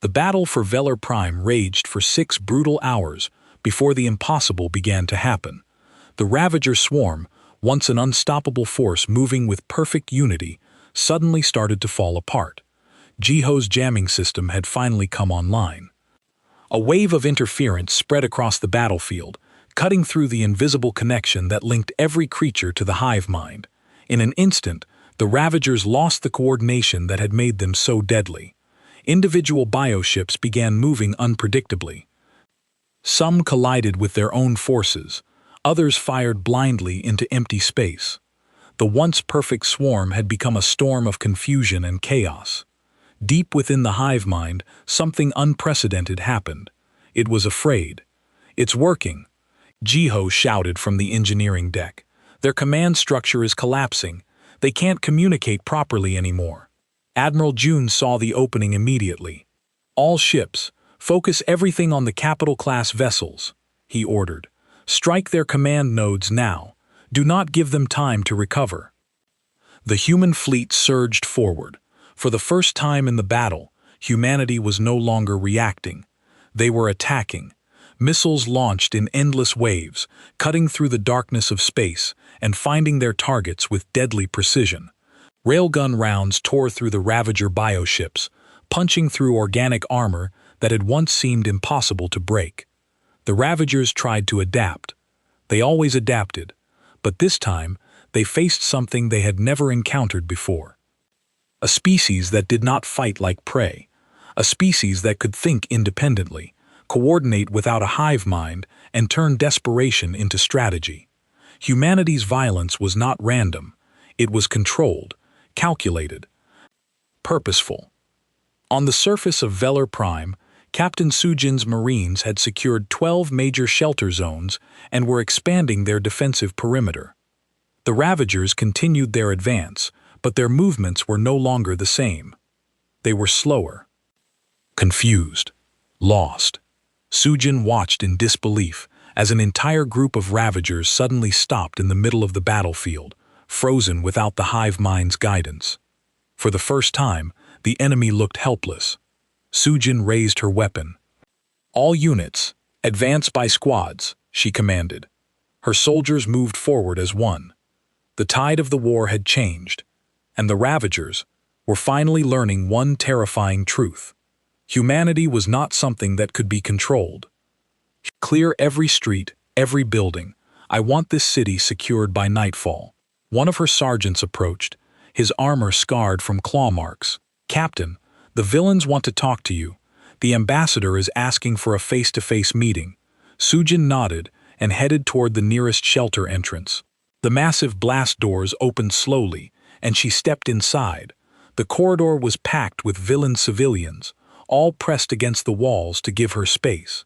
The battle for Velar Prime raged for 6 brutal hours before the impossible began to happen. The Ravager swarm, once an unstoppable force moving with perfect unity, suddenly started to fall apart. Jiho's jamming system had finally come online. A wave of interference spread across the battlefield, cutting through the invisible connection that linked every creature to the hive mind. In an instant, the Ravagers lost the coordination that had made them so deadly. Individual bioships began moving unpredictably. Some collided with their own forces, others fired blindly into empty space. The once perfect swarm had become a storm of confusion and chaos. Deep within the hive mind, something unprecedented happened. It was afraid. "It's working," Jiho shouted from the engineering deck. "Their command structure is collapsing. They can't communicate properly anymore." Admiral June saw the opening immediately. "All ships, focus everything on the capital-class vessels," he ordered. "Strike their command nodes now. Do not give them time to recover." The human fleet surged forward. For the first time in the battle, humanity was no longer reacting. They were attacking. Missiles launched in endless waves, cutting through the darkness of space and finding their targets with deadly precision. Railgun rounds tore through the Ravager bioships, punching through organic armor that had once seemed impossible to break. The Ravagers tried to adapt. They always adapted, but this time they faced something they had never encountered before. A species that did not fight like prey. A species that could think independently, coordinate without a hive mind, and turn desperation into strategy. Humanity's violence was not random. It was controlled, calculated, purposeful. On the surface of Velar Prime, Captain Sujin's Marines had secured 12 major shelter zones and were expanding their defensive perimeter. The Ravagers continued their advance, but their movements were no longer the same. They were slower. Confused. Lost. Sujin watched in disbelief as an entire group of Ravagers suddenly stopped in the middle of the battlefield, frozen without the hive mind's guidance. For the first time, the enemy looked helpless. Sujin raised her weapon. "All units, advance by squads," she commanded. Her soldiers moved forward as one. The tide of the war had changed, and the Ravagers were finally learning one terrifying truth. Humanity was not something that could be controlled. "Clear every street, every building. I want this city secured by nightfall." One of her sergeants approached, his armor scarred from claw marks. "Captain, the villains want to talk to you. The ambassador is asking for a face-to-face meeting." Sujin nodded and headed toward the nearest shelter entrance. The massive blast doors opened slowly, and she stepped inside. The corridor was packed with villain civilians, all pressed against the walls to give her space.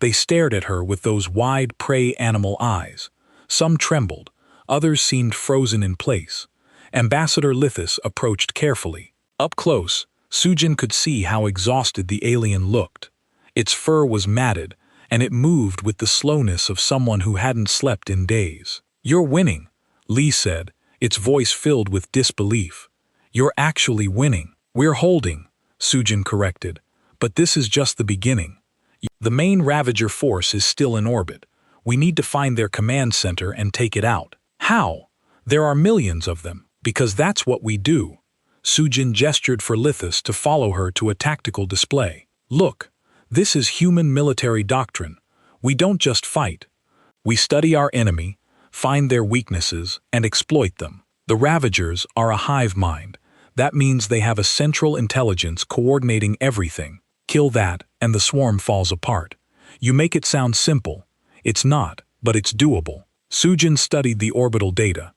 They stared at her with those wide prey animal eyes. Some trembled, others seemed frozen in place. Ambassador Lithis approached carefully. Up close, Sujin could see how exhausted the alien looked. Its fur was matted, and it moved with the slowness of someone who hadn't slept in days. "You're winning," Lee said, its voice filled with disbelief. "You're actually winning." "We're holding," Sujin corrected, "but this is just the beginning. The main Ravager force is still in orbit. We need to find their command center and take it out." "How?" "There are millions of them, because that's what we do." Sujin gestured for Lithis to follow her to a tactical display. "Look, this is human military doctrine. We don't just fight. We study our enemy, find their weaknesses, and exploit them. The Ravagers are a hive mind. That means they have a central intelligence coordinating everything. Kill that, and the swarm falls apart. You make it sound simple. It's not, but it's doable." Sujin studied the orbital data.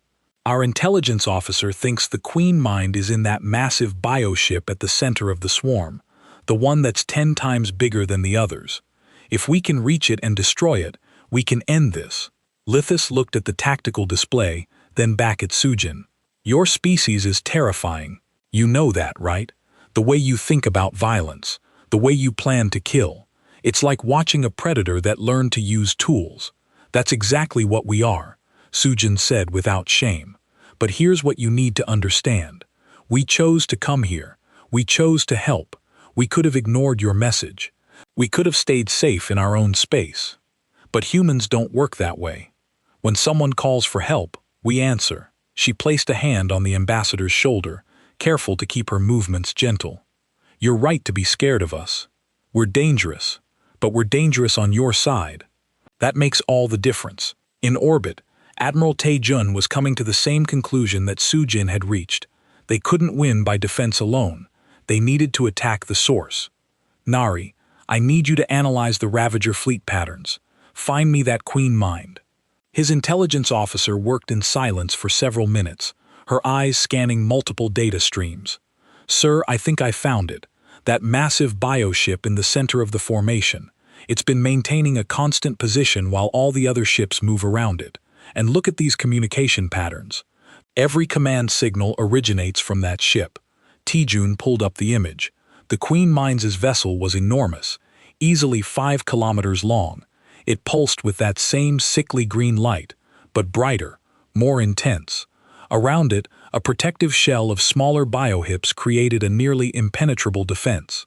"Our intelligence officer thinks the Queen Mind is in that massive bioship at the center of the swarm, the one that's 10 times bigger than the others. If we can reach it and destroy it, we can end this." Lithis looked at the tactical display, then back at Sujin. "Your species is terrifying. You know that, right? The way you think about violence, the way you plan to kill. It's like watching a predator that learned to use tools. That's exactly what we are," Sujin said without shame. "But here's what you need to understand. We chose to come here. We chose to help. We could have ignored your message. We could have stayed safe in our own space. But humans don't work that way. When someone calls for help, we answer." She placed a hand on the ambassador's shoulder, careful to keep her movements gentle. "You're right to be scared of us. We're dangerous, but we're dangerous on your side. That makes all the difference." In orbit, Admiral Tae-jun was coming to the same conclusion that Soo-jin had reached. They couldn't win by defense alone. They needed to attack the source. "Nari, I need you to analyze the Ravager fleet patterns. Find me that Queen Mind." His intelligence officer worked in silence for several minutes, her eyes scanning multiple data streams. "Sir, I think I found it. That massive bioship in the center of the formation. It's been maintaining a constant position while all the other ships move around it. And look at these communication patterns. Every command signal originates from that ship." Tae-jun pulled up the image. The Queen Mind's vessel was enormous, easily 5 kilometers long. It pulsed with that same sickly green light, but brighter, more intense. Around it, a protective shell of smaller biohips created a nearly impenetrable defense.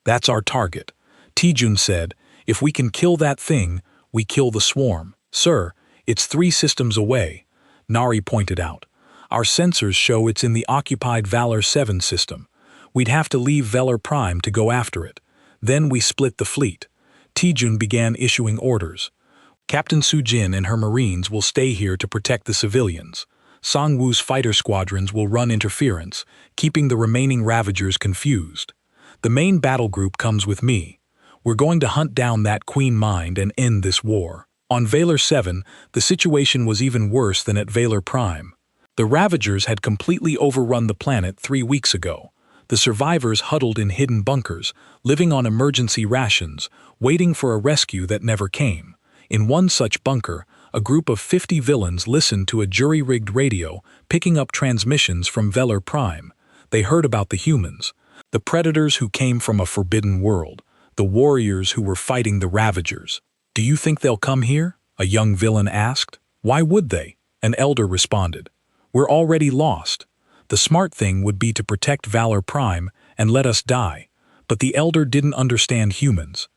"That's our target," Tae-jun said. "If we can kill that thing, we kill the swarm." "Sir, it's 3 systems away," Nari pointed out. "Our sensors show it's in the occupied Valor 7 system. We'd have to leave Velar Prime to go after it. Then we split the fleet." Tae-jun began issuing orders. "Captain Soo-jin and her Marines will stay here to protect the civilians. Sang-woo's fighter squadrons will run interference, keeping the remaining Ravagers confused. The main battle group comes with me. We're going to hunt down that Queen Mind and end this war." On Valor 7, the situation was even worse than at Velar Prime. The Ravagers had completely overrun the planet 3 weeks ago. The survivors huddled in hidden bunkers, living on emergency rations, waiting for a rescue that never came. In one such bunker, a group of 50 villains listened to a jury-rigged radio, picking up transmissions from Velar Prime. They heard about the humans, the predators who came from a forbidden world, the warriors who were fighting the Ravagers. "Do you think they'll come here?" a young villain asked. "Why would they?" an elder responded. "We're already lost. The smart thing would be to protect Valor Prime and let us die." But the elder didn't understand humans.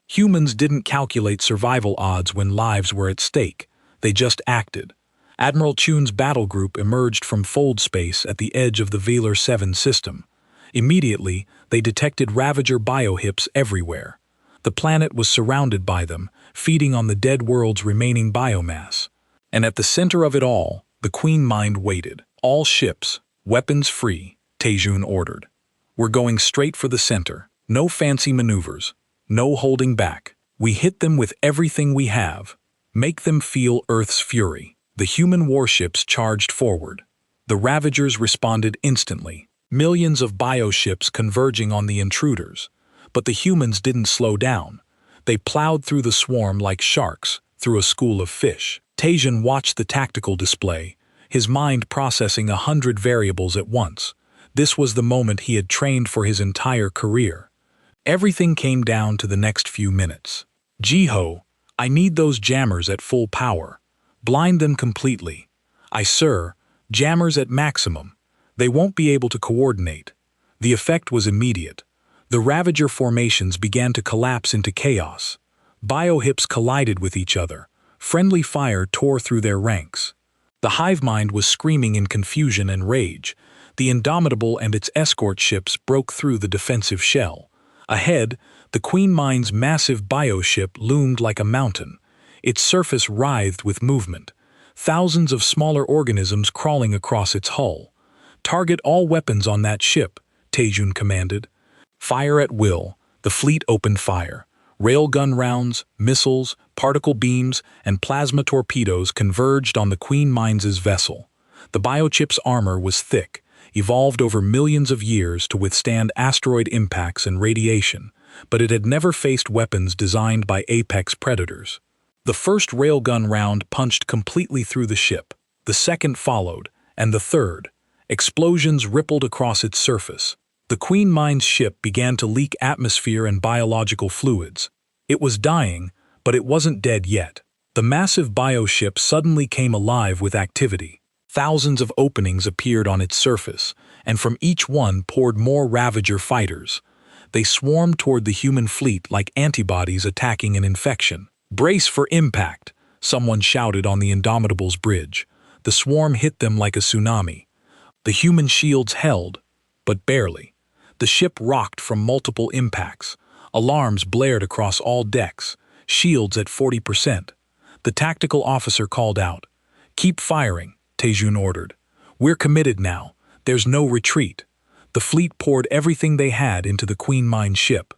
Humans didn't calculate survival odds when lives were at stake. They just acted. Admiral Chun's battle group emerged from fold space at the edge of the Velar 7 system. Immediately, they detected Ravager biohips everywhere. The planet was surrounded by them, feeding on the dead world's remaining biomass. And at the center of it all, the Queen Mind waited. "All ships, weapons free," Tae-jun ordered. "We're going straight for the center. No fancy maneuvers. No holding back. We hit them with everything we have. Make them feel Earth's fury." The human warships charged forward. The Ravagers responded instantly, millions of bioships converging on the intruders. But the humans didn't slow down. They plowed through the swarm like sharks, through a school of fish. Tae-jun watched the tactical display, his mind processing 100 variables at once. This was the moment he had trained for his entire career. Everything came down to the next few minutes. "Jiho, I need those jammers at full power. Blind them completely." "Aye, sir. Jammers at maximum. They won't be able to coordinate." The effect was immediate. The Ravager formations began to collapse into chaos. Biohips collided with each other. Friendly fire tore through their ranks. The hive mind was screaming in confusion and rage. The Indomitable and its escort ships broke through the defensive shell. Ahead, the Queen Mind's massive bioship loomed like a mountain. Its surface writhed with movement. Thousands of smaller organisms crawling across its hull. "Target all weapons on that ship," Tae-jun commanded. Fire at will. The fleet opened fire. Railgun rounds, missiles, particle beams, and plasma torpedoes converged on the Queen Mind's vessel. The biochip's armor was thick, evolved over millions of years to withstand asteroid impacts and radiation, but it had never faced weapons designed by apex predators. The first railgun round punched completely through the ship. The second followed, and the third. Explosions rippled across its surface. The Queen Mind's ship began to leak atmosphere and biological fluids. It was dying, but it wasn't dead yet. The massive bioship suddenly came alive with activity. Thousands of openings appeared on its surface, and from each one poured more Ravager fighters. They swarmed toward the human fleet like antibodies attacking an infection. "Brace for impact," someone shouted on the Indomitable's bridge. The swarm hit them like a tsunami. The human shields held, but barely. The ship rocked from multiple impacts. Alarms blared across all decks, shields at 40%. The tactical officer called out. "Keep firing," Tejun ordered. "We're committed now. There's no retreat." The fleet poured everything they had into the Queen Mine ship.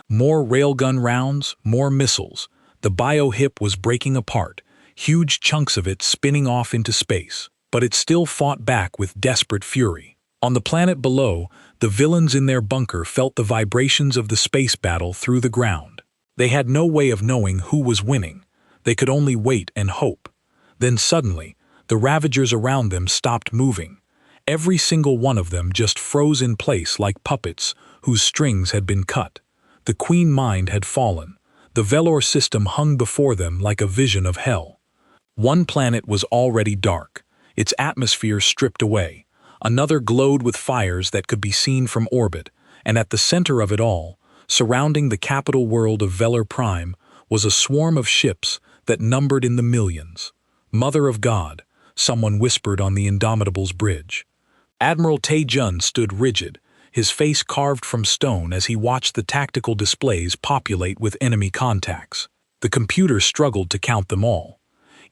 More railgun rounds, more missiles. The bio-hip was breaking apart, huge chunks of it spinning off into space. But it still fought back with desperate fury. On the planet below, the villains in their bunker felt the vibrations of the space battle through the ground. They had no way of knowing who was winning. They could only wait and hope. Then suddenly, the Ravagers around them stopped moving. Every single one of them just froze in place like puppets whose strings had been cut. The Queen Mind had fallen. The Velour system hung before them like a vision of hell. One planet was already dark, its atmosphere stripped away. Another glowed with fires that could be seen from orbit, and at the center of it all, surrounding the capital world of Velour Prime, was a swarm of ships that numbered in the millions. "Mother of God," someone whispered on the Indomitable's bridge. Admiral Taejun stood rigid, his face carved from stone as he watched the tactical displays populate with enemy contacts. The computer struggled to count them all.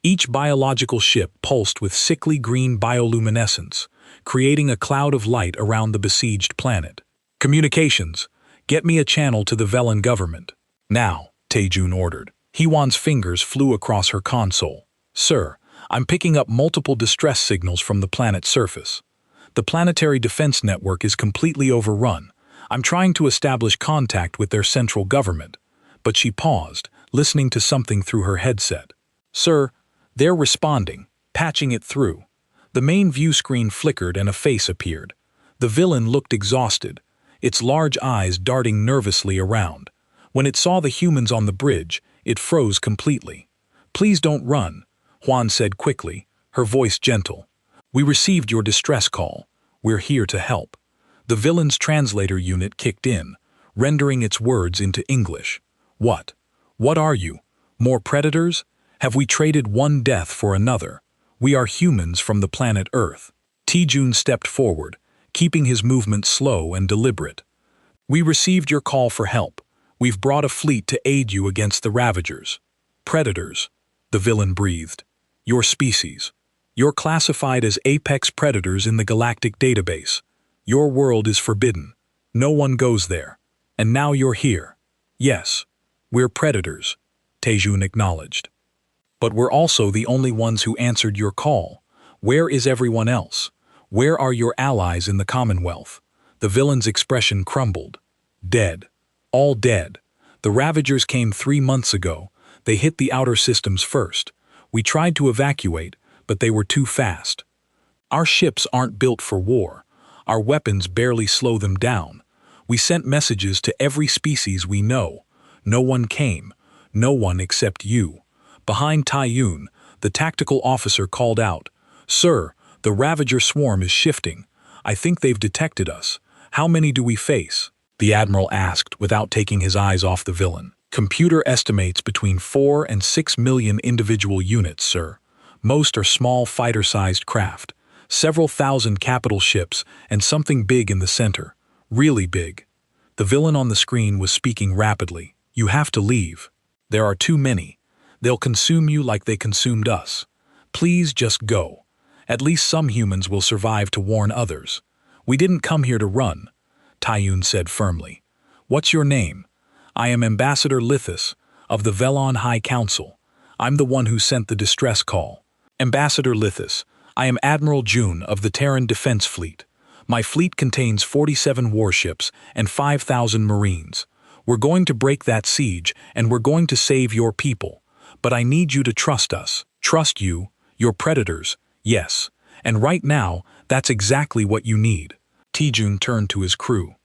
Each biological ship pulsed with sickly green bioluminescence, creating a cloud of light around the besieged planet. "Communications, get me a channel to the Velan government." "Now," Taejun ordered. Hewan's fingers flew across her console. "Sir, I'm picking up multiple distress signals from the planet's surface. The planetary defense network is completely overrun. I'm trying to establish contact with their central government." But she paused, listening to something through her headset. "Sir, they're responding, patching it through." The main view screen flickered and a face appeared. The villain looked exhausted, its large eyes darting nervously around. When it saw the humans on the bridge, it froze completely. "Please don't run," Huan said quickly, her voice gentle. "We received your distress call. We're here to help." The villain's translator unit kicked in, rendering its words into English. "What? What are you? More predators? Have we traded one death for another? We are humans from the planet Earth." Taejun stepped forward, keeping his movement slow and deliberate. "We received your call for help. We've brought a fleet to aid you against the Ravagers." "Predators," the villain breathed. "Your species. You're classified as apex predators in the galactic database. Your world is forbidden. No one goes there. And now you're here." "Yes, we're predators," Taejun acknowledged. "But we're also the only ones who answered your call. Where is everyone else? Where are your allies in the Commonwealth?" The villain's expression crumbled. "Dead. All dead. The Ravagers came 3 months ago. They hit the outer systems first. We tried to evacuate, but they were too fast. Our ships aren't built for war. Our weapons barely slow them down. We sent messages to every species we know. No one came. No one except you." Behind Taejun, the tactical officer called out, "Sir, the Ravager swarm is shifting. I think they've detected us. How many do we face?" The admiral asked without taking his eyes off the villain. "Computer estimates between 4 and 6 million individual units, sir. Most are small fighter-sized craft, several thousand capital ships, and something big in the center. Really big." The villain on the screen was speaking rapidly. "You have to leave. There are too many. They'll consume you like they consumed us. Please just go. At least some humans will survive to warn others. We didn't come here to run," Taejun said firmly. "What's your name?" "I am Ambassador Lithus, of the Velon High Council. I'm the one who sent the distress call." "Ambassador Lithus, I am Admiral June of the Terran Defense Fleet. My fleet contains 47 warships and 5,000 Marines. We're going to break that siege, and we're going to save your people. But I need you to trust us." "Trust you? Your predators? Yes. And right now, that's exactly what you need." Taejun turned to his crew.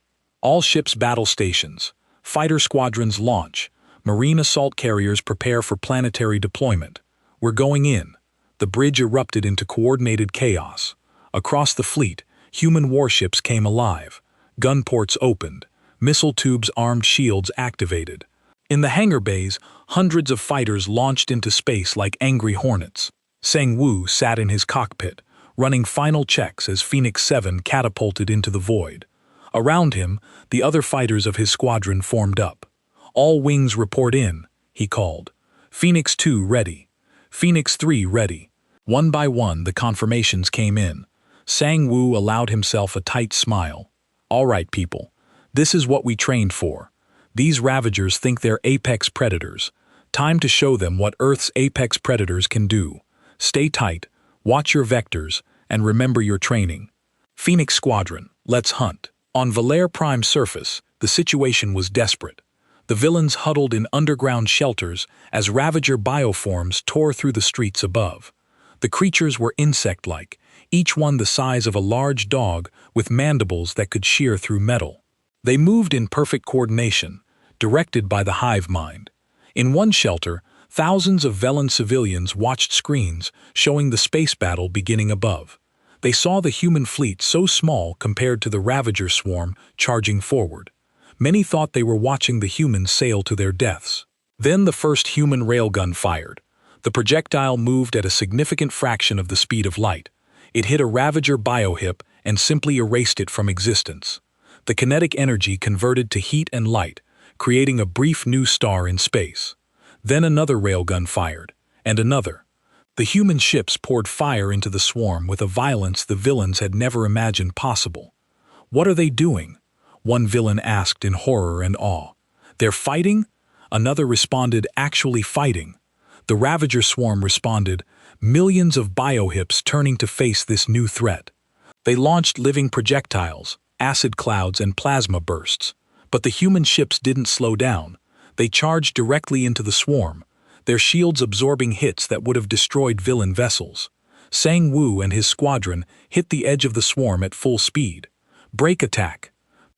"All ships battle stations. Fighter squadrons launch. Marine assault carriers prepare for planetary deployment. We're going in." The bridge erupted into coordinated chaos. Across the fleet, human warships came alive. Gun ports opened. missile tubes, armed shields activated. In the hangar bays, hundreds of fighters launched into space like angry hornets. Sang-woo sat in his cockpit, running final checks as Phoenix 7 catapulted into the void. Around him, the other fighters of his squadron formed up. "All wings report in," he called. "Phoenix 2 ready. Phoenix 3 ready." One by one, the confirmations came in. Sang-woo allowed himself a tight smile. "All right, people. This is what we trained for. These Ravagers think they're apex predators. Time to show them what Earth's apex predators can do. Stay tight, watch your vectors, and remember your training. Phoenix Squadron, let's hunt." On Valere Prime's surface, the situation was desperate. The villains huddled in underground shelters as Ravager bioforms tore through the streets above. The creatures were insect-like, each one the size of a large dog with mandibles that could shear through metal. They moved in perfect coordination, directed by the hive mind. In one shelter, thousands of Velen civilians watched screens showing the space battle beginning above. They saw the human fleet so small compared to the Ravager swarm charging forward. Many thought they were watching the humans sail to their deaths. Then the first human railgun fired. The projectile moved at a significant fraction of the speed of light. It hit a Ravager biohip and simply erased it from existence. The kinetic energy converted to heat and light, creating a brief new star in space. Then another railgun fired, and another. The human ships poured fire into the swarm with a violence the villains had never imagined possible. "What are they doing?" one villain asked in horror and awe. "They're fighting?" Another responded, "Actually fighting." The Ravager swarm responded, millions of biohips turning to face this new threat. They launched living projectiles, acid clouds, and plasma bursts. But the human ships didn't slow down. They charged directly into the swarm, their shields absorbing hits that would have destroyed villain vessels. Sang-woo and his squadron hit the edge of the swarm at full speed. "Break attack,"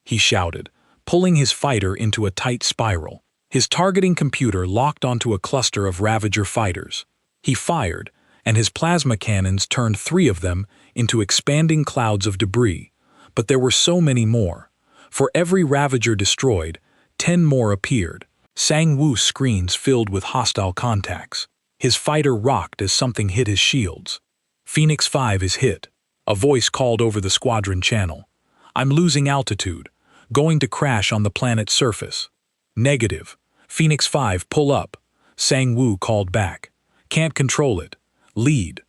he shouted, pulling his fighter into a tight spiral. His targeting computer locked onto a cluster of Ravager fighters. He fired, and his plasma cannons turned 3 of them into expanding clouds of debris. But there were so many more. For every Ravager destroyed, 10 more appeared. Sang-woo's screens filled with hostile contacts. His fighter rocked as something hit his shields. "Phoenix 5 is hit," a voice called over the squadron channel. "I'm losing altitude, going to crash on the planet's surface." "Negative. Phoenix 5, pull up," Sang-woo called back. "Can't control it. Lead."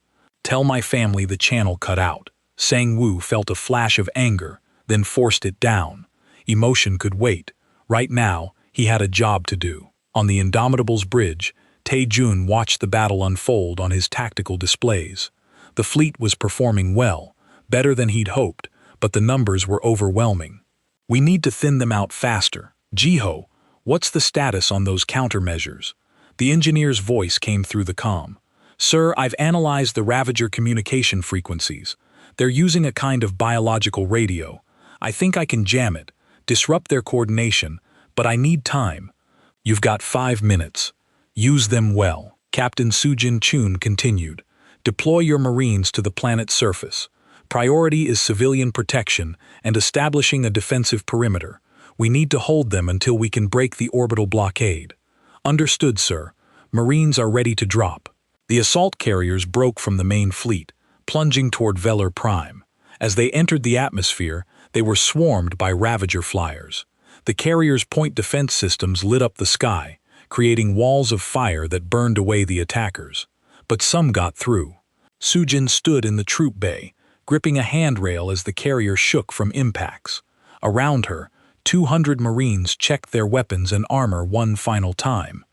"Tell my family the channel cut out." Sang-woo felt a flash of anger, then forced it down. Emotion could wait. Right now, he had a job to do. On the Indomitable's bridge, Tae-jun watched the battle unfold on his tactical displays. The fleet was performing well, better than he'd hoped, but the numbers were overwhelming. "We need to thin them out faster. Jiho, what's the status on those countermeasures?" The engineer's voice came through the comm. "Sir, I've analyzed the Ravager communication frequencies. They're using a kind of biological radio. I think I can jam it, disrupt their coordination, but I need time." "You've got 5 minutes. Use them well," Captain Soo-jin Chun continued. "Deploy your Marines to the planet's surface. Priority is civilian protection and establishing a defensive perimeter. We need to hold them until we can break the orbital blockade." "Understood, sir. Marines are ready to drop." The assault carriers broke from the main fleet, plunging toward Valere Prime. As they entered the atmosphere, they were swarmed by Ravager flyers. The carriers' point defense systems lit up the sky, creating walls of fire that burned away the attackers. But some got through. Soo-jin stood in the troop bay, gripping a handrail as the carrier shook from impacts. Around her, 200 Marines checked their weapons and armor one final time.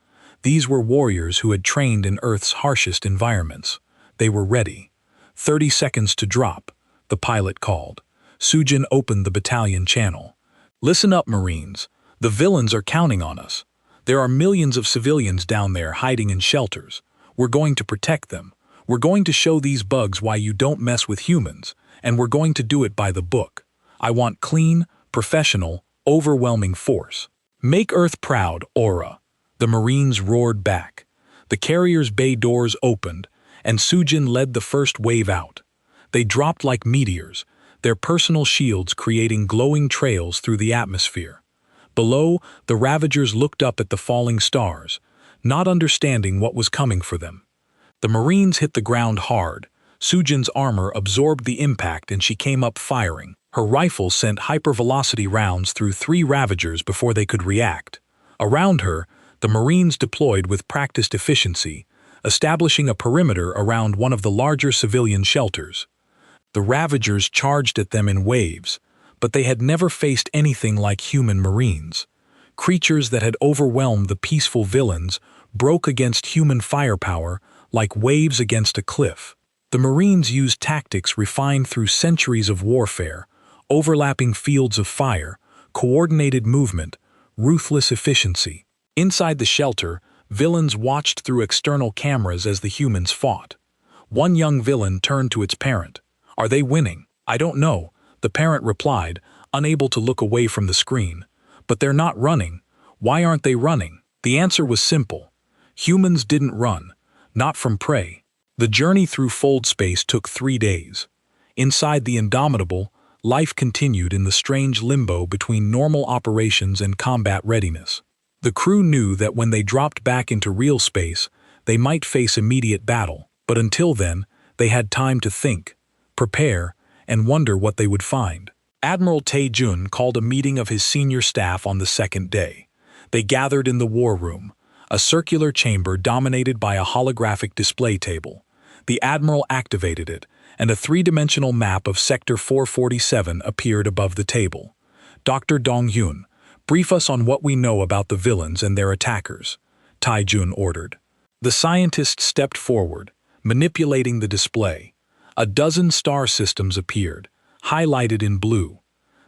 These were warriors who had trained in Earth's harshest environments. They were ready. 30 seconds to drop, the pilot called. Soo-jin opened the battalion channel. "Listen up, Marines. The villains are counting on us. There are millions of civilians down there hiding in shelters. We're going to protect them. We're going to show these bugs why you don't mess with humans, and we're going to do it by the book. I want clean, professional, overwhelming force. Make Earth proud, Aura." The Marines roared back. The carrier's bay doors opened, and Soo-jin led the first wave out. They dropped like meteors, their personal shields creating glowing trails through the atmosphere. Below, the Ravagers looked up at the falling stars, not understanding what was coming for them. The Marines hit the ground hard. Sujin's armor absorbed the impact and she came up firing. Her rifle sent hypervelocity rounds through 3 Ravagers before they could react. Around her, the Marines deployed with practiced efficiency, establishing a perimeter around one of the larger civilian shelters. The Ravagers charged at them in waves, but they had never faced anything like human Marines. Creatures that had overwhelmed the peaceful villains broke against human firepower like waves against a cliff. The Marines used tactics refined through centuries of warfare, overlapping fields of fire, coordinated movement, ruthless efficiency. Inside the shelter, villains watched through external cameras as the humans fought. One young villain turned to its parent. "Are they winning?" "I don't know," the parent replied, unable to look away from the screen. "But they're not running. Why aren't they running?" The answer was simple. Humans didn't run, not from prey. The journey through fold space took 3 days. Inside the Indomitable, life continued in the strange limbo between normal operations and combat readiness. The crew knew that when they dropped back into real space, they might face immediate battle, but until then, they had time to think, prepare, and wonder what they would find. Admiral Tae-jun called a meeting of his senior staff on the 2nd day. They gathered in the war room, a circular chamber dominated by a holographic display table. The Admiral activated it, and a 3-dimensional map of Sector 447 appeared above the table. "Dr. Dong-hyun, brief us on what we know about the villains and their attackers," Tae-jun ordered. The scientist stepped forward, manipulating the display. A dozen star systems appeared, highlighted in blue.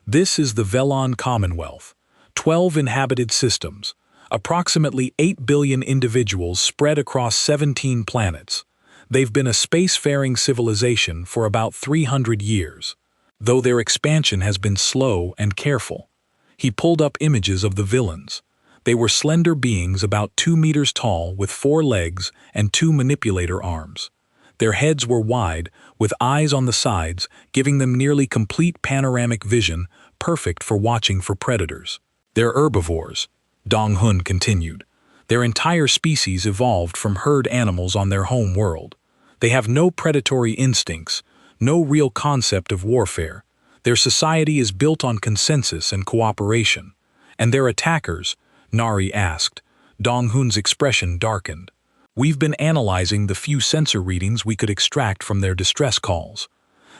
This is the Velon Commonwealth, 12 inhabited systems, approximately 8 billion individuals spread across 17 planets. They've been a spacefaring civilization for about 300 years, though their expansion has been slow and careful. He pulled up images of the villains. They were slender beings about 2 meters tall with 4 legs and 2 manipulator arms. Their heads were wide, with eyes on the sides, giving them nearly complete panoramic vision, perfect for watching for predators. "They're herbivores," Dong-hun continued. "Their entire species evolved from herd animals on their home world. They have no predatory instincts, no real concept of warfare. Their society is built on consensus and cooperation. And their attackers?" Nari asked. Dong-hun's expression darkened. "We've been analyzing the few sensor readings we could extract from their distress calls.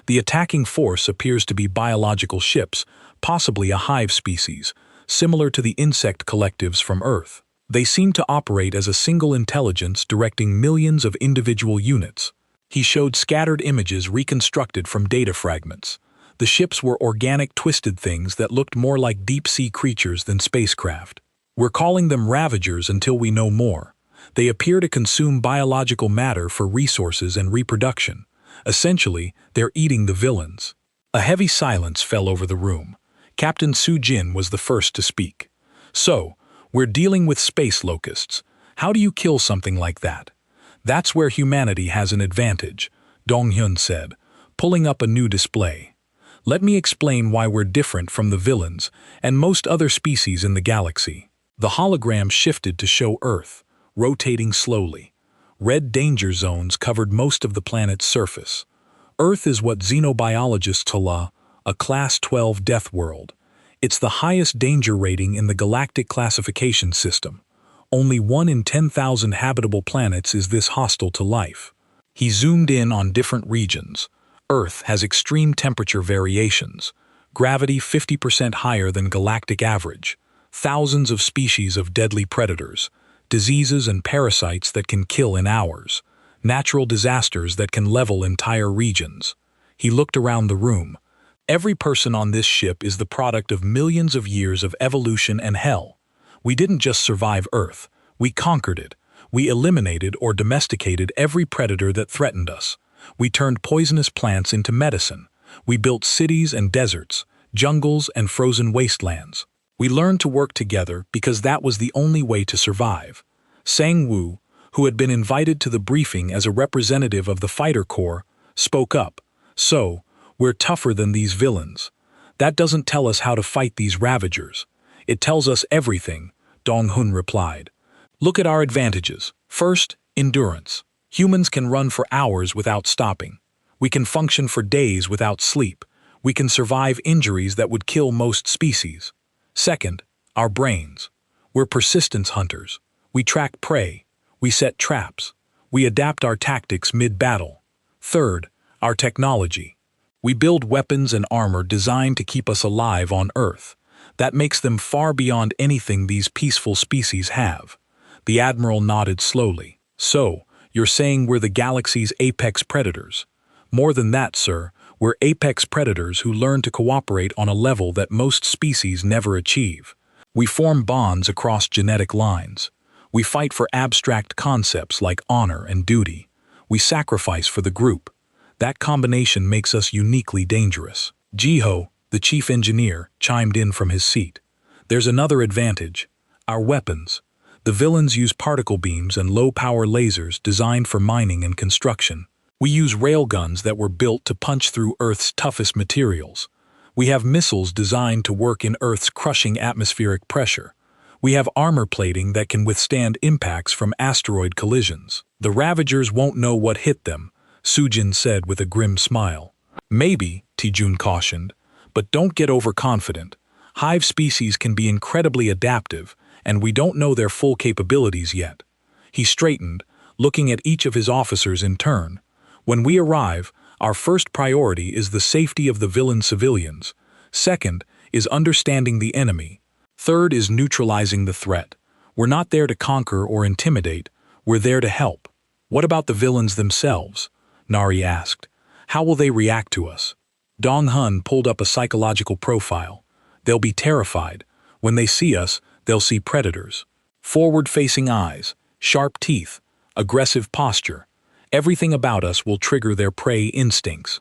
The attacking force appears to be biological ships, possibly a hive species, similar to the insect collectives from Earth. They seem to operate as a single intelligence directing millions of individual units." He showed scattered images reconstructed from data fragments. The ships were organic twisted things that looked more like deep-sea creatures than spacecraft. "We're calling them Ravagers until we know more. They appear to consume biological matter for resources and reproduction. Essentially, they're eating the villains." A heavy silence fell over the room. Captain Sujin was the first to speak. "So, we're dealing with space locusts. How do you kill something like that?" "That's where humanity has an advantage," Dong-hyun said, pulling up a new display. "Let me explain why we're different from the villains and most other species in the galaxy." The hologram shifted to show Earth, rotating slowly. Red danger zones covered most of the planet's surface. Earth is what xenobiologists call a Class 12 death world. It's the highest danger rating in the galactic classification system. Only 1 in 10,000 habitable planets is this hostile to life. He zoomed in on different regions. Earth has extreme temperature variations, gravity 50% higher than galactic average, thousands of species of deadly predators, diseases and parasites that can kill in hours, natural disasters that can level entire regions. He looked around the room. Every person on this ship is the product of millions of years of evolution and hell. We didn't just survive Earth, we conquered it. We eliminated or domesticated every predator that threatened us. We turned poisonous plants into medicine. We built cities and deserts, jungles and frozen wastelands. We learned to work together because that was the only way to survive. Sang-woo, who had been invited to the briefing as a representative of the Fighter Corps, spoke up. "So, we're tougher than these villains. That doesn't tell us how to fight these Ravagers. It tells us everything, Dong-hun replied. Look at our advantages. First, endurance. Humans can run for hours without stopping. We can function for days without sleep. We can survive injuries that would kill most species. Second, our brains. We're persistence hunters. We track prey. We set traps. We adapt our tactics mid-battle. Third, our technology. We build weapons and armor designed to keep us alive on Earth. That makes them far beyond anything these peaceful species have. The Admiral nodded slowly. So, you're saying we're the galaxy's apex predators? More than that, sir. We're apex predators who learn to cooperate on a level that most species never achieve. We form bonds across genetic lines. We fight for abstract concepts like honor and duty. We sacrifice for the group. That combination makes us uniquely dangerous. Jiho, the chief engineer, chimed in from his seat. There's another advantage. Our weapons. The villains use particle beams and low-power lasers designed for mining and construction. We use railguns that were built to punch through Earth's toughest materials. We have missiles designed to work in Earth's crushing atmospheric pressure. We have armor plating that can withstand impacts from asteroid collisions. The Ravagers won't know what hit them, Sujin said with a grim smile. Maybe, Tijun cautioned, but don't get overconfident. Hive species can be incredibly adaptive, and we don't know their full capabilities yet. He straightened, looking at each of his officers in turn. When we arrive, our first priority is the safety of the villain civilians. Second is understanding the enemy. Third is neutralizing the threat. We're not there to conquer or intimidate, we're there to help. What about the villains themselves? Nari asked. How will they react to us? Dong-hun pulled up a psychological profile. They'll be terrified. When they see us, they'll see predators. Forward-facing eyes, sharp teeth, aggressive posture. Everything about us will trigger their prey instincts.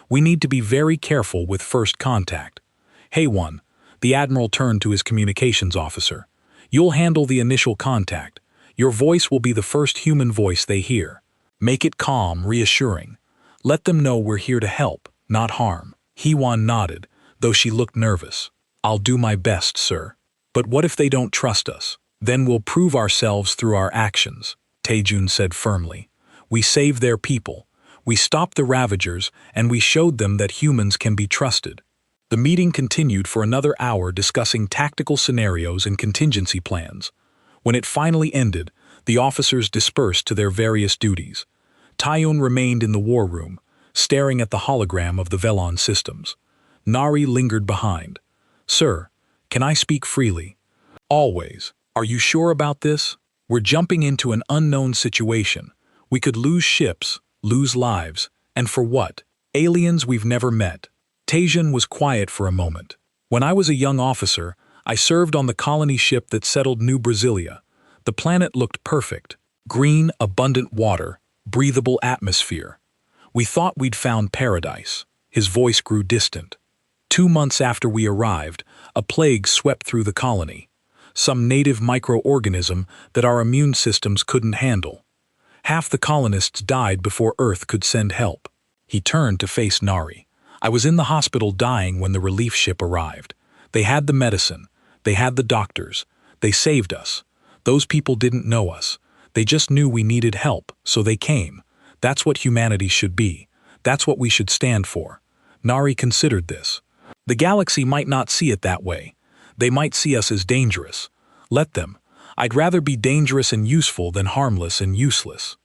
We need to be very careful with first contact. Hey one, the Admiral turned to his communications officer. You'll handle the initial contact. Your voice will be the first human voice they hear. Make it calm, reassuring. Let them know we're here to help, not harm. Heewon nodded, though she looked nervous. I'll do my best, sir. But what if they don't trust us? Then we'll prove ourselves through our actions, Taejun said firmly. We saved their people. We stopped the Ravagers, and we showed them that humans can be trusted. The meeting continued for another hour discussing tactical scenarios and contingency plans. When it finally ended, the officers dispersed to their various duties. Taeyun remained in the war room, staring at the hologram of the Velon systems. Nari lingered behind. Sir, can I speak freely? Always. Are you sure about this? We're jumping into an unknown situation. We could lose ships, lose lives, and for what? Aliens we've never met. Taejun was quiet for a moment. When I was a young officer, I served on the colony ship that settled New Brasilia. The planet looked perfect. Green, abundant water, breathable atmosphere. We thought we'd found paradise. His voice grew distant. 2 months after we arrived, a plague swept through the colony. Some native microorganism that our immune systems couldn't handle. Half the colonists died before Earth could send help. He turned to face Nari. I was in the hospital dying when the relief ship arrived. They had the medicine. They had the doctors. They saved us. Those people didn't know us. They just knew we needed help, so they came. That's what humanity should be. That's what we should stand for. Nari considered this. The galaxy might not see it that way. They might see us as dangerous. Let them. I'd rather be dangerous and useful than harmless and useless.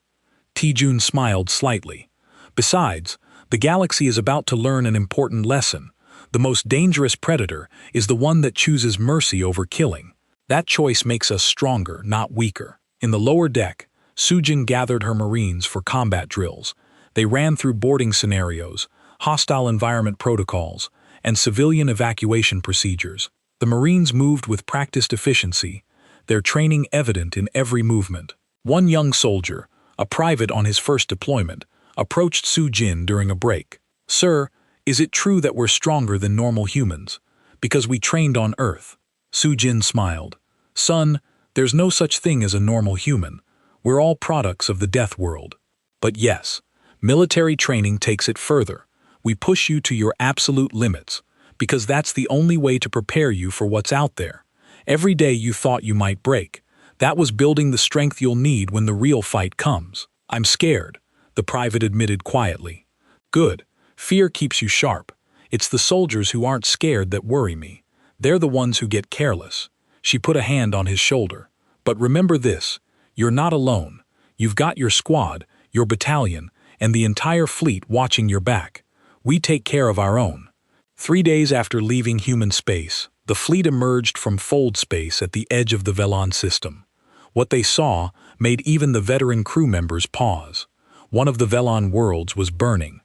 Taejun smiled slightly. Besides, the galaxy is about to learn an important lesson. The most dangerous predator is the one that chooses mercy over killing. That choice makes us stronger, not weaker. In the lower deck, Sujin gathered her Marines for combat drills. They ran through boarding scenarios, hostile environment protocols, and civilian evacuation procedures. The Marines moved with practiced efficiency, their training evident in every movement. One young soldier, a private on his first deployment, approached Sujin during a break. Sir, is it true that we're stronger than normal humans? Because we trained on Earth. Sujin smiled. Son, there's no such thing as a normal human. We're all products of the death world. But yes, military training takes it further. We push you to your absolute limits, because that's the only way to prepare you for what's out there. Every day you thought you might break. That was building the strength you'll need when the real fight comes. I'm scared, the private admitted quietly. Good. Fear keeps you sharp. It's the soldiers who aren't scared that worry me. They're the ones who get careless. She put a hand on his shoulder. But remember this, you're not alone. You've got your squad, your battalion, and the entire fleet watching your back. We take care of our own. 3 days after leaving human space, the fleet emerged from fold space at the edge of the Velon system. What they saw made even the veteran crew members pause. One of the Velon worlds was burning.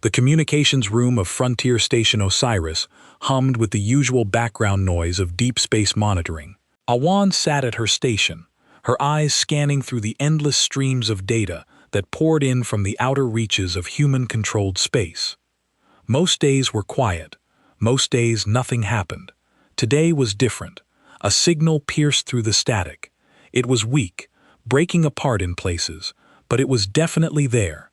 The communications room of Frontier Station Osiris hummed with the usual background noise of deep space monitoring. Awan sat at her station, her eyes scanning through the endless streams of data that poured in from the outer reaches of human-controlled space. Most days were quiet. Most days nothing happened. Today was different. A signal pierced through the static. It was weak, breaking apart in places, but it was definitely there.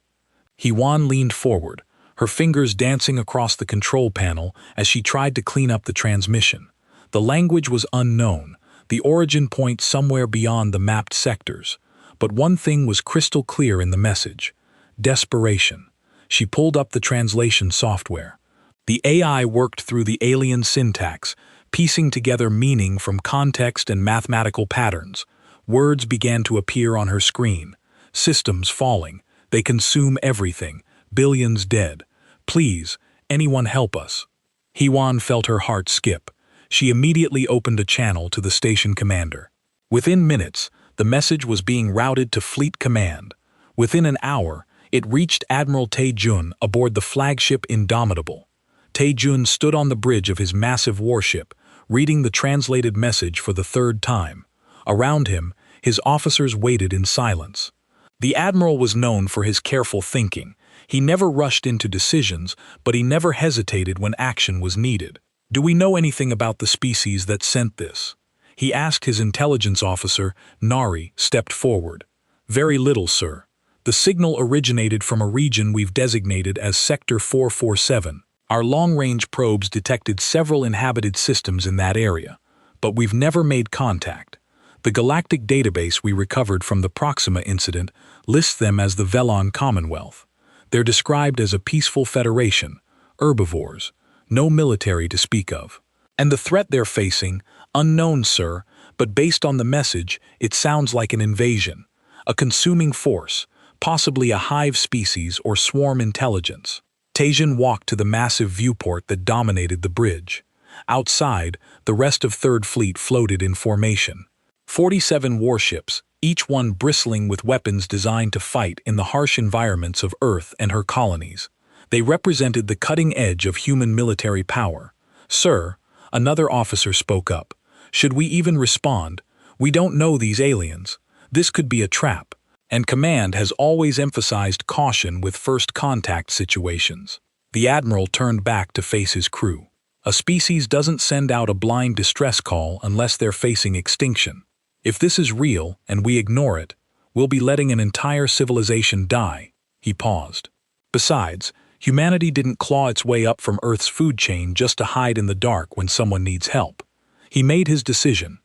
Hewan leaned forward, her fingers dancing across the control panel as she tried to clean up the transmission. The language was unknown, the origin point somewhere beyond the mapped sectors. But one thing was crystal clear in the message: desperation. She pulled up the translation software. The AI worked through the alien syntax, piecing together meaning from context and mathematical patterns. Words began to appear on her screen. Systems falling. They consume everything. Billions dead. Please, anyone help us. Hewan felt her heart skip. She immediately opened a channel to the station commander. Within minutes, the message was being routed to Fleet Command. Within an hour, it reached Admiral Tae-jun aboard the flagship Indomitable. Tae-jun stood on the bridge of his massive warship, reading the translated message for the third time. Around him, his officers waited in silence. The admiral was known for his careful thinking. He never rushed into decisions, but he never hesitated when action was needed. "Do we know anything about the species that sent this?" He asked. His intelligence officer, Nari, stepped forward. "Very little, sir. The signal originated from a region we've designated as Sector 447. Our long-range probes detected several inhabited systems in that area, but we've never made contact. The galactic database we recovered from the Proxima incident lists them as the Velon Commonwealth. They're described as a peaceful federation, herbivores, no military to speak of. And the threat they're facing, unknown, sir, but based on the message, it sounds like an invasion, a consuming force, possibly a hive species or swarm intelligence." Tae-jun walked to the massive viewport that dominated the bridge. Outside, the rest of Third Fleet floated in formation. 47 warships, each one bristling with weapons designed to fight in the harsh environments of Earth and her colonies. They represented the cutting edge of human military power. "Sir," another officer spoke up, "should we even respond? We don't know these aliens. This could be a trap." And command has always emphasized caution with first contact situations. The admiral turned back to face his crew. A species doesn't send out a blind distress call unless they're facing extinction. If this is real and we ignore it, we'll be letting an entire civilization die. He paused. Besides, humanity didn't claw its way up from Earth's food chain just to hide in the dark when someone needs help. He made his decision.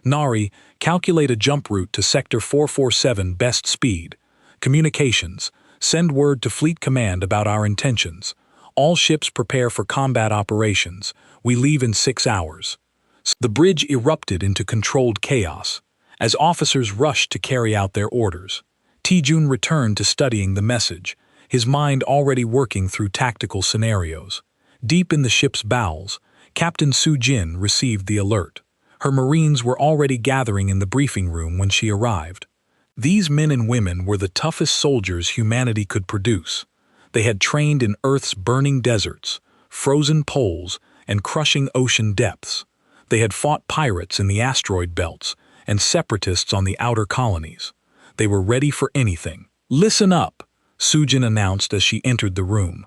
"Nari, calculate a jump route to Sector 447 best speed. Communications, send word to Fleet Command about our intentions. All ships prepare for combat operations. We leave in 6 hours." The bridge erupted into controlled chaos, as officers rushed to carry out their orders. Tae-jun returned to studying the message, his mind already working through tactical scenarios. Deep in the ship's bowels, Captain Soo-jin received the alert. Her Marines were already gathering in the briefing room when she arrived. These men and women were the toughest soldiers humanity could produce. They had trained in Earth's burning deserts, frozen poles, and crushing ocean depths. They had fought pirates in the asteroid belts and separatists on the outer colonies. They were ready for anything. "Listen up," Soo-jin announced as she entered the room.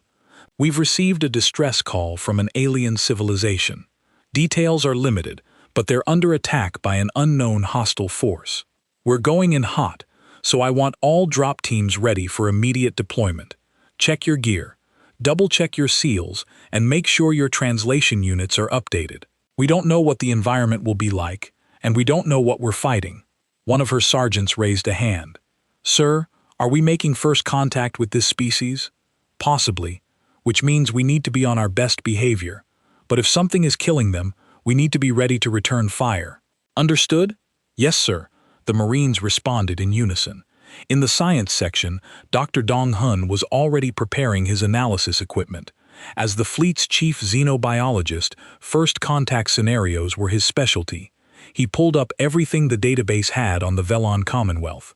"We've received a distress call from an alien civilization. Details are limited, but they're under attack by an unknown hostile force. We're going in hot, so I want all drop teams ready for immediate deployment. Check your gear, double-check your seals, and make sure your translation units are updated. We don't know what the environment will be like, and we don't know what we're fighting. One of her sergeants raised a hand. Sir, are we making first contact with this species? Possibly, which means we need to be on our best behavior. But if something is killing them, we need to be ready to return fire. Understood? Yes, sir, the Marines responded in unison. In the science section, Dr. Dong Hun was already preparing his analysis equipment. As the fleet's chief xenobiologist, first contact scenarios were his specialty. He pulled up everything the database had on the Velon Commonwealth.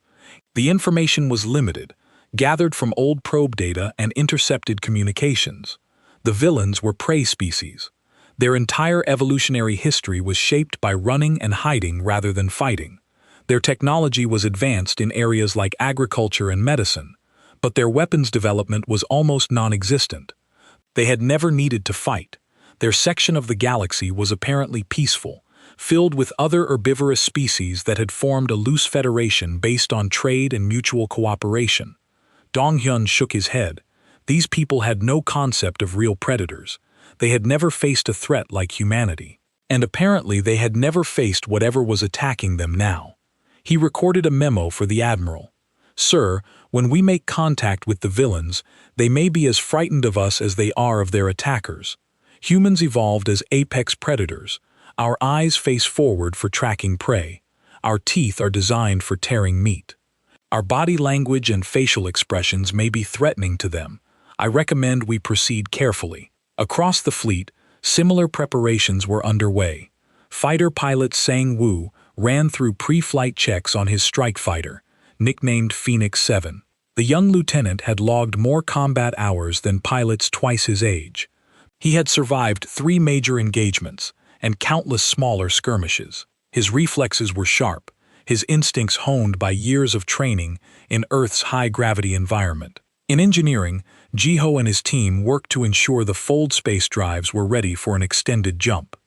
The information was limited, gathered from old probe data and intercepted communications. The villains were prey species. Their entire evolutionary history was shaped by running and hiding rather than fighting. Their technology was advanced in areas like agriculture and medicine, but their weapons development was almost non-existent. They had never needed to fight. Their section of the galaxy was apparently peaceful, filled with other herbivorous species that had formed a loose federation based on trade and mutual cooperation. Dong Hyun shook his head. These people had no concept of real predators. They had never faced a threat like humanity. And apparently they had never faced whatever was attacking them now. He recorded a memo for the Admiral. Sir, when we make contact with the villains, they may be as frightened of us as they are of their attackers. Humans evolved as apex predators. Our eyes face forward for tracking prey. Our teeth are designed for tearing meat. Our body language and facial expressions may be threatening to them. I recommend we proceed carefully. Across the fleet, similar preparations were underway. Fighter pilot Sang Woo ran through pre-flight checks on his strike fighter, nicknamed Phoenix 7. The young lieutenant had logged more combat hours than pilots twice his age. He had survived 3 major engagements and countless smaller skirmishes. His reflexes were sharp, his instincts honed by years of training in Earth's high-gravity environment. In engineering, Jiho and his team worked to ensure the fold space drives were ready for an extended jump.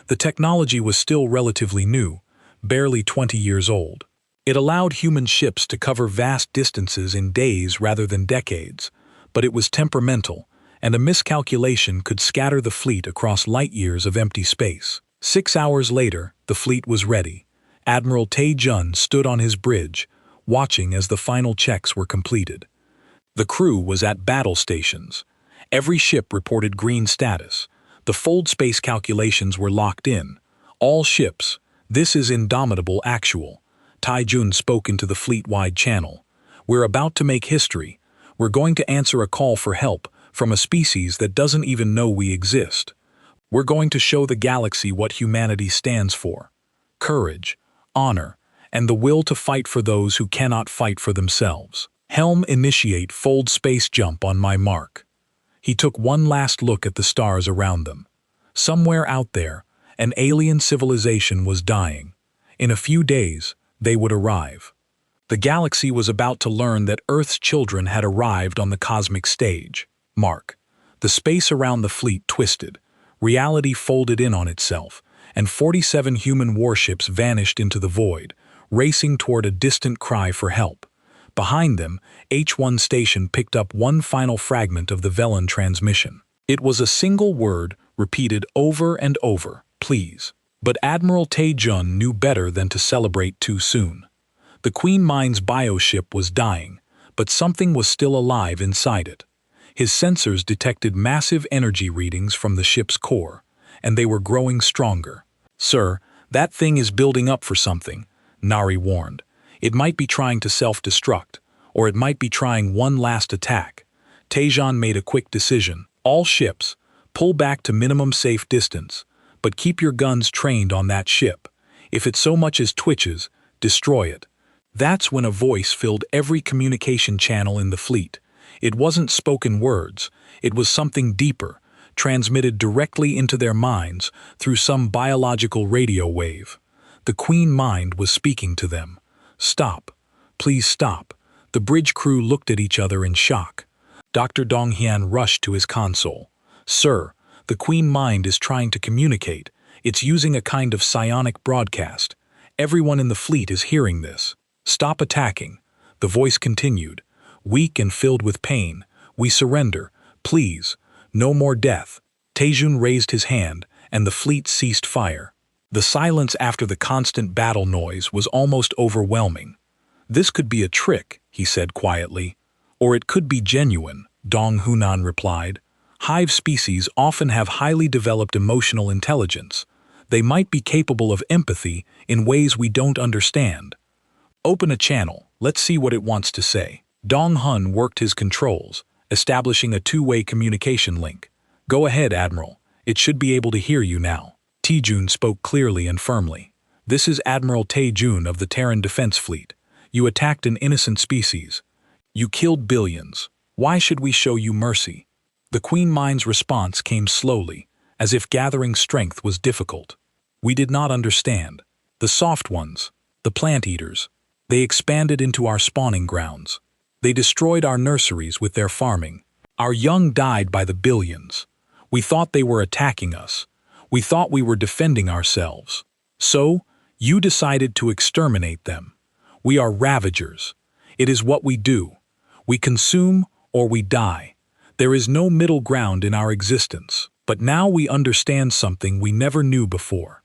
The technology was still relatively new, barely 20 years old. It allowed human ships to cover vast distances in days rather than decades, but it was temperamental, and a miscalculation could scatter the fleet across light-years of empty space. 6 hours later, the fleet was ready. Admiral Tae-jun stood on his bridge, watching as the final checks were completed. The crew was at battle stations. Every ship reported green status. The fold space calculations were locked in. All ships, this is indomitable actual. Tae-jun spoke into the fleet-wide channel. We're about to make history. We're going to answer a call for help from a species that doesn't even know we exist. We're going to show the galaxy what humanity stands for. Courage, honor, and the will to fight for those who cannot fight for themselves. Helm, initiate fold space jump on my mark. He took one last look at the stars around them. Somewhere out there, an alien civilization was dying. In a few days, they would arrive. The galaxy was about to learn that Earth's children had arrived on the cosmic stage. Mark. The space around the fleet twisted. Reality folded in on itself, and 47 human warships vanished into the void, racing toward a distant cry for help. Behind them, H1 station picked up one final fragment of the Velon transmission. It was a single word, repeated over and over, please. But Admiral Tae-jun knew better than to celebrate too soon. The Queen Mind's bioship was dying, but something was still alive inside it. His sensors detected massive energy readings from the ship's core, and they were growing stronger. Sir, that thing is building up for something, Nari warned. It might be trying to self-destruct, or it might be trying one last attack. Tae-jun made a quick decision. All ships, pull back to minimum safe distance, but keep your guns trained on that ship. If it so much as twitches, destroy it. That's when a voice filled every communication channel in the fleet. It wasn't spoken words, it was something deeper, transmitted directly into their minds through some biological radio wave. The Queen Mind was speaking to them. Stop. Please stop. The bridge crew looked at each other in shock. Dr. Dong Hyun rushed to his console. Sir, the Queen Mind is trying to communicate. It's using a kind of psionic broadcast. Everyone in the fleet is hearing this. Stop attacking. The voice continued. Weak and filled with pain, we surrender. Please. No more death. Tae-jun raised his hand, and the fleet ceased fire. The silence after the constant battle noise was almost overwhelming. "This could be a trick," he said quietly. "Or it could be genuine," Dong Hunan replied. "Hive species often have highly developed emotional intelligence. They might be capable of empathy in ways we don't understand. Open a channel, let's see what it wants to say." Dong Hun worked his controls, establishing a two-way communication link. "Go ahead, Admiral. It should be able to hear you now." Taejun spoke clearly and firmly. "This is Admiral Taejun of the Terran Defense Fleet. You attacked an innocent species. You killed billions. Why should we show you mercy?" The Queen Mind's response came slowly, as if gathering strength was difficult. "We did not understand. The soft ones, the plant eaters, they expanded into our spawning grounds. They destroyed our nurseries with their farming. Our young died by the billions. We thought they were attacking us. We thought we were defending ourselves. So, you decided to exterminate them. We are ravagers. It is what we do. We consume or we die. There is no middle ground in our existence. But now we understand something we never knew before.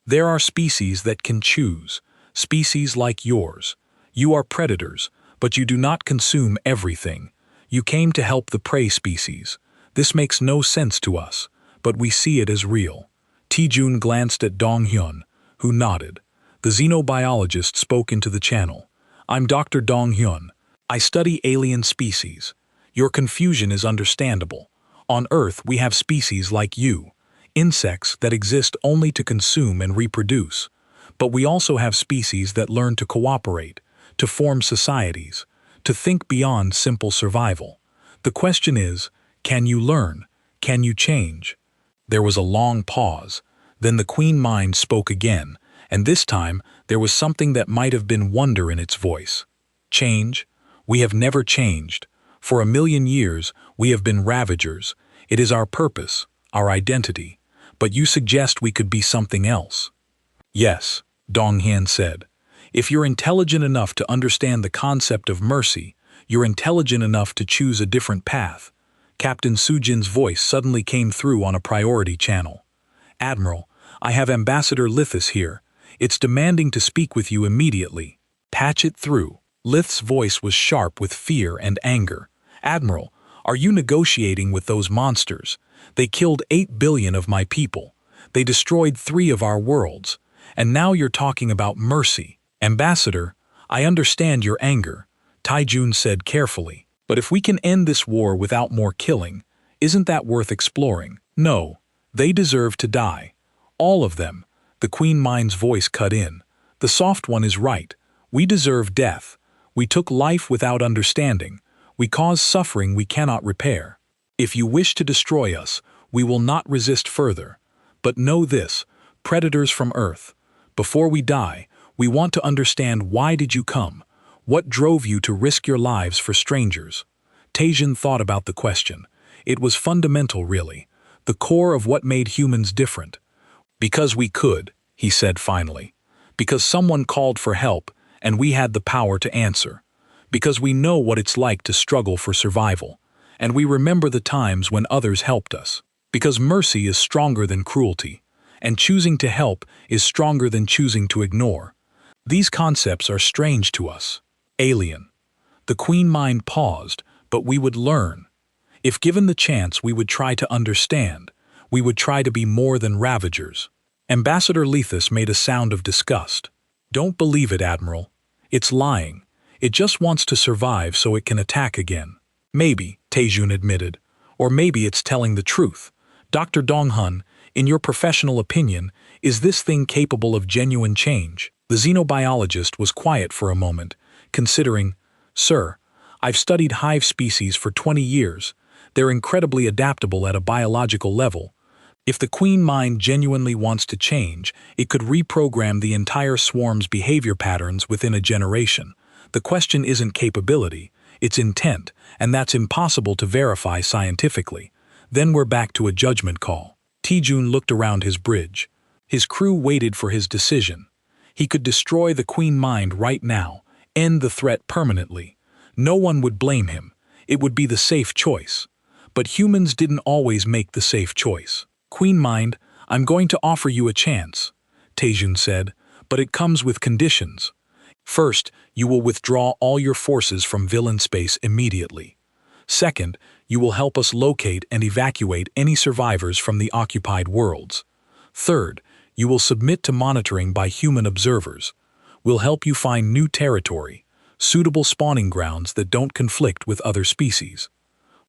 There are species that can choose, species like yours. You are predators, but you do not consume everything. You came to help the prey species. This makes no sense to us, but we see it as real." Taejun glanced at Dong Hyun, who nodded. The xenobiologist spoke into the channel. "I'm Dr. Dong Hyun. I study alien species. Your confusion is understandable. On Earth we have species like you, insects that exist only to consume and reproduce. But we also have species that learn to cooperate, to form societies, to think beyond simple survival. The question is, can you learn? Can you change?" There was a long pause. Then the Queen Mind spoke again, and this time there was something that might have been wonder in its voice. "Change? We have never changed. For 1,000,000 years, we have been ravagers. It is our purpose, our identity. But you suggest we could be something else." "Yes," Dong Hyun said. "If you're intelligent enough to understand the concept of mercy, you're intelligent enough to choose a different path." Captain Sujin's voice suddenly came through on a priority channel. "Admiral, I have Ambassador Lithis here. It's demanding to speak with you immediately. Patch it through." Lith's voice was sharp with fear and anger. "Admiral, are you negotiating with those monsters? They killed 8 billion of my people. They destroyed 3 of our worlds. And now you're talking about mercy." "Ambassador, I understand your anger," Taejun said carefully. "But if we can end this war without more killing, isn't that worth exploring?" "No, they deserve to die. All of them." The Queen Mind's voice cut in. "The soft one is right. We deserve death. We took life without understanding. We caused suffering we cannot repair. If you wish to destroy us, we will not resist further. But know this, predators from Earth. Before we die, we want to understand why did you come? What drove you to risk your lives for strangers?" Taejun thought about the question. It was fundamental, really, the core of what made humans different. "Because we could," he said finally. "Because someone called for help, and we had the power to answer. Because we know what it's like to struggle for survival, and we remember the times when others helped us. Because mercy is stronger than cruelty, and choosing to help is stronger than choosing to ignore. These concepts are strange to us. Alien." The Queen Mind paused, but we would learn. If given the chance, we would try to understand. We would try to be more than ravagers. Ambassador Lethis made a sound of disgust. "Don't believe it, Admiral. It's lying. It just wants to survive so it can attack again." "Maybe," Taejun admitted. "Or maybe it's telling the truth. Dr. Donghun, in your professional opinion, is this thing capable of genuine change?" The xenobiologist was quiet for a moment, considering. "Sir, I've studied hive species for 20 years. They're incredibly adaptable at a biological level. If the Queen Mind genuinely wants to change, it could reprogram the entire swarm's behavior patterns within a generation. The question isn't capability, it's intent, and that's impossible to verify scientifically. Then we're back to a judgment call." Taejun looked around his bridge. His crew waited for his decision. He could destroy the Queen Mind right now, end the threat permanently. No one would blame him. It would be the safe choice. But humans didn't always make the safe choice. "Queen Mind, I'm going to offer you a chance. Taejun said, "but it comes with conditions. First, you will withdraw all your forces from villain space immediately. Second, you will help us locate and evacuate any survivors from the occupied worlds. Third, you will submit to monitoring by human observers. We'll help you find new territory, suitable spawning grounds that don't conflict with other species.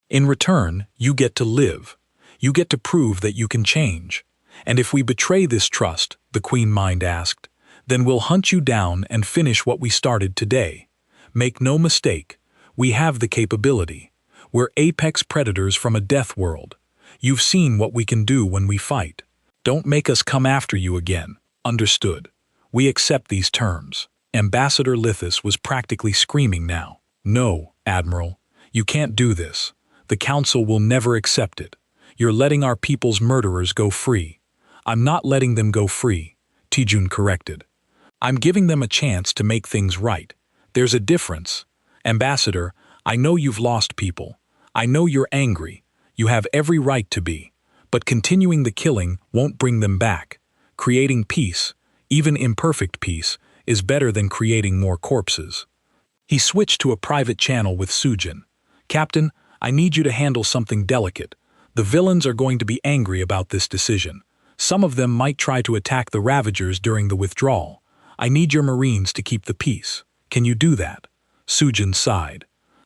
In return, you get to live. You get to prove that you can change. And if we betray this trust," the Queen Mind asked, "then we'll hunt you down and finish what we started today. Make no mistake, we have the capability. We're apex predators from a death world. You've seen what we can do when we fight. Don't make us come after you again. Understood? We accept these terms." Ambassador Lithis was practically screaming now. "No, Admiral, you can't do this. The Council will never accept it. You're letting our people's murderers go free." "I'm not letting them go free," Taejun corrected. "I'm giving them a chance to make things right. There's a difference. Ambassador, I know you've lost people. I know you're angry. You have every right to be. But continuing the killing won't bring them back. Creating peace, even imperfect peace, is better than creating more corpses." He switched to a private channel with Sujin. "Captain, I need you to handle something delicate. The villains are going to be angry about this decision. Some of them might try to attack the Ravagers during the withdrawal. I need your Marines to keep the peace. Can you do that?" Sujin sighed.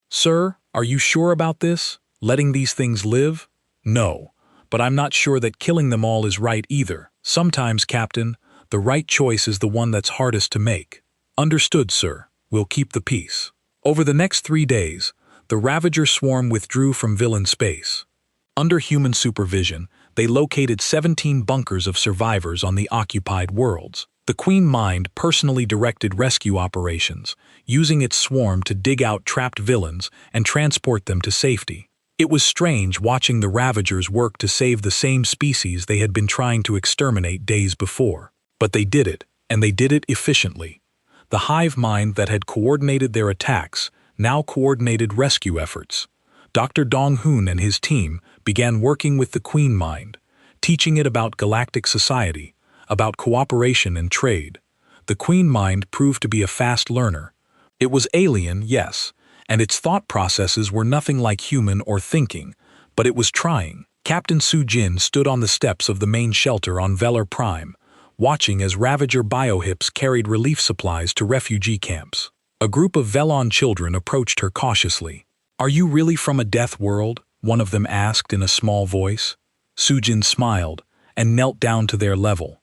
"Sir, are you sure about this? Letting these things live?" "No, but I'm not sure that killing them all is right either. Sometimes, Captain, the right choice is the one that's hardest to make." "Understood, sir. We'll keep the peace." Over the next 3 days, the Ravager swarm withdrew from villain space. Under human supervision, they located 17 bunkers of survivors on the occupied worlds. The Queen Mind personally directed rescue operations, using its swarm to dig out trapped villains and transport them to safety. It was strange watching the Ravagers work to save the same species they had been trying to exterminate days before. But they did it, and they did it efficiently. The hive mind that had coordinated their attacks now coordinated rescue efforts. Dr. Dong-hoon and his team began working with the Queen Mind, teaching it about galactic society, about cooperation and trade. The Queen Mind proved to be a fast learner. It was alien, yes, and its thought processes were nothing like human or thinking, but it was trying. Captain Sujin stood on the steps of the main shelter on Velar Prime, watching as Ravager biohips carried relief supplies to refugee camps. A group of Velon children approached her cautiously. "Are you really from a death world?" one of them asked in a small voice. Sujin smiled and knelt down to their level.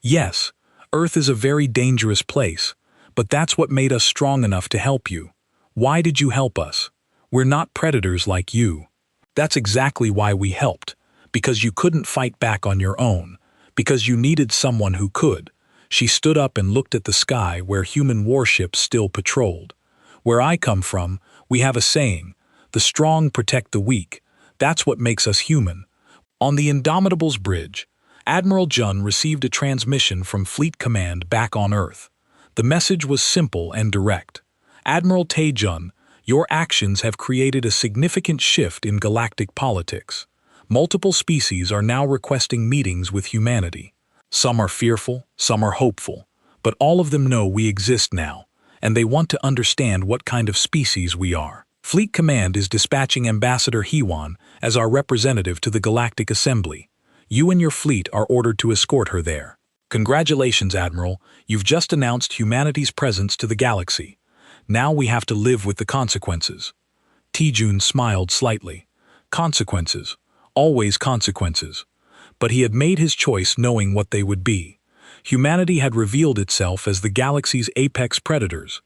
"Yes, Earth is a very dangerous place, but that's what made us strong enough to help you. Why did you help us? We're not predators like you." "That's exactly why we helped, because you couldn't fight back on your own, because you needed someone who could." She stood up and looked at the sky where human warships still patrolled. "Where I come from, we have a saying, the strong protect the weak. That's what makes us human." On the Indomitable's bridge, Admiral Jun received a transmission from Fleet Command back on Earth. The message was simple and direct. "Admiral Taejun, your actions have created a significant shift in galactic politics. Multiple species are now requesting meetings with humanity. Some are fearful, some are hopeful, but all of them know we exist now, and they want to understand what kind of species we are. Fleet Command is dispatching Ambassador Hewan as our representative to the Galactic Assembly. You and your fleet are ordered to escort her there." "Congratulations, Admiral. You've just announced humanity's presence to the galaxy. Now we have to live with the consequences." Taejun smiled slightly. Consequences. Always consequences. But he had made his choice knowing what they would be. Humanity had revealed itself as the galaxy's apex predators.